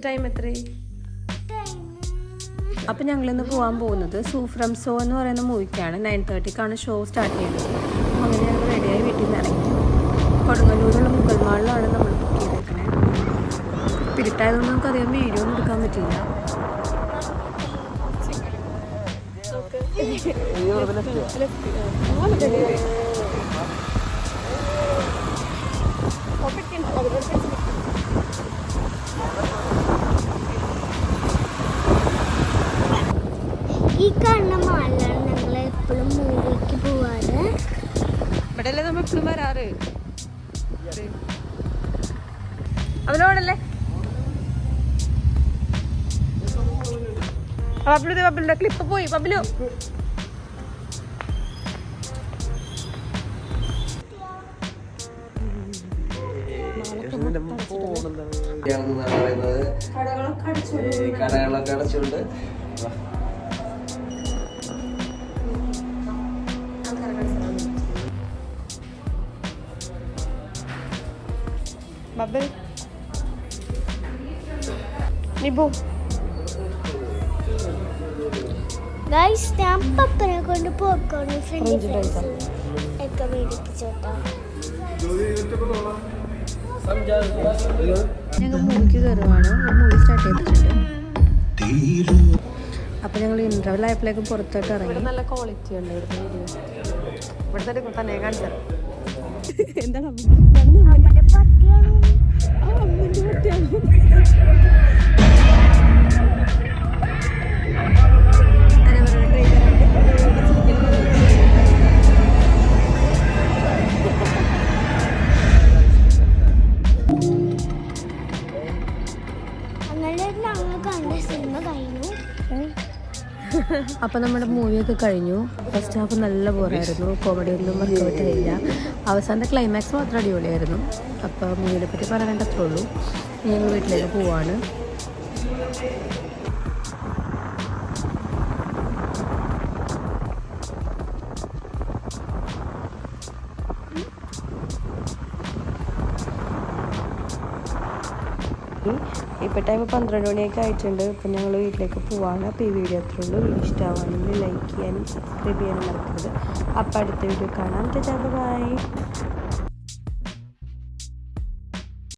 Time എത്രയായി? അപ്പം ഞങ്ങളിന്ന് പോകാൻ പോകുന്നത് സൂഫ്രം ഷോ എന്ന് പറയുന്ന മൂവിക്കാണ്. 9:30ക്കാണ് ഷോ സ്റ്റാർട്ട് ചെയ്യുന്നത്. അങ്ങനെ ഞങ്ങൾ റെഡിയായി വീട്ടിൽ നിന്ന് ഇറങ്ങി. കൊടുങ്ങല്ലൂരുള്ള മുഗൾ മാളിലാണ് നമ്മൾ ബുക്ക് ചെയ്തേക്കണേ. പിരിട്ടായതുകൊണ്ട് നമുക്കധികം വീഡിയോ ഒന്നും എടുക്കാൻ പറ്റില്ല. ഈ കാണുന്ന മാളിലാണ് ഞങ്ങൾ എപ്പോഴും മൂവിക്ക് പോവാറ്. ഇവിടെ അല്ലേ നമ്മൾ എപ്പോഴും വരാറ്. അവനോടല്ലേ ബബിളുടെ ക്ലിപ്പ് പോയി. ബബിലു കടകളൊക്കെ അടച്ചുകൊണ്ട് ബബിൾ നിബു ഗൈസ് ഞാൻ പപ്പനെ കൊണ്ട് പോപ്കോൺ ഫ്രഞ്ച് ഫ്രൈസ് ഒക്കെ മേടിപ്പിച്ചോട്ടോ. ഞങ്ങൾ മൂവിക്ക് കയറുവാണ്. മൂവി സ്റ്റാർട്ട് ചെയ്തിട്ടുണ്ട്. അപ്പം ഞങ്ങൾ ഇൻ്റർവെൽ ആയപ്പോഴേക്കും പുറത്തോട്ട് ഇറങ്ങി. നല്ല ക്വാളിറ്റി ഉണ്ട് ഇവിടുത്തെ തന്നെ കാണിച്ചത്. എന്താണ് നമ്മുടെ പട്ടിയാണ്. അങ്ങനെ ഞങ്ങൾ കണ്ട സിനിമ കഴിഞ്ഞു. അപ്പം നമ്മുടെ മൂവിയൊക്കെ കഴിഞ്ഞു. ഫസ്റ്റ് ഹാഫ് നല്ല ബോറായിരുന്നു. കോമഡി ഒന്നും വർക്കൗട്ട് ആയില്ല. അവസാനത്തെ ക്ലൈമാക്സ് മാത്രം അടിപൊളിയായിരുന്നു. അപ്പോൾ മൂവിനെ പറ്റി പറയാൻ അത്രേ ഉള്ളൂ. ഞങ്ങൾ വീട്ടിലേക്ക് പോവാണ്. ഇപ്പോൾ ടൈം 12 മണിയൊക്കെ ആയിട്ടുണ്ട്. ഇപ്പം ഞങ്ങൾ വീട്ടിലേക്ക് പോവാണ്. അപ്പോൾ ഈ വീഡിയോ അത്രേ ഉള്ളൂ. വീഡിയോ ഇഷ്ടമാണെങ്കിൽ ലൈക്ക് ചെയ്യാനും സബ്സ്ക്രൈബ് ചെയ്യാനും മറക്കരുത്. അപ്പോൾ അടുത്ത വീഡിയോ കാണാം. ബൈ.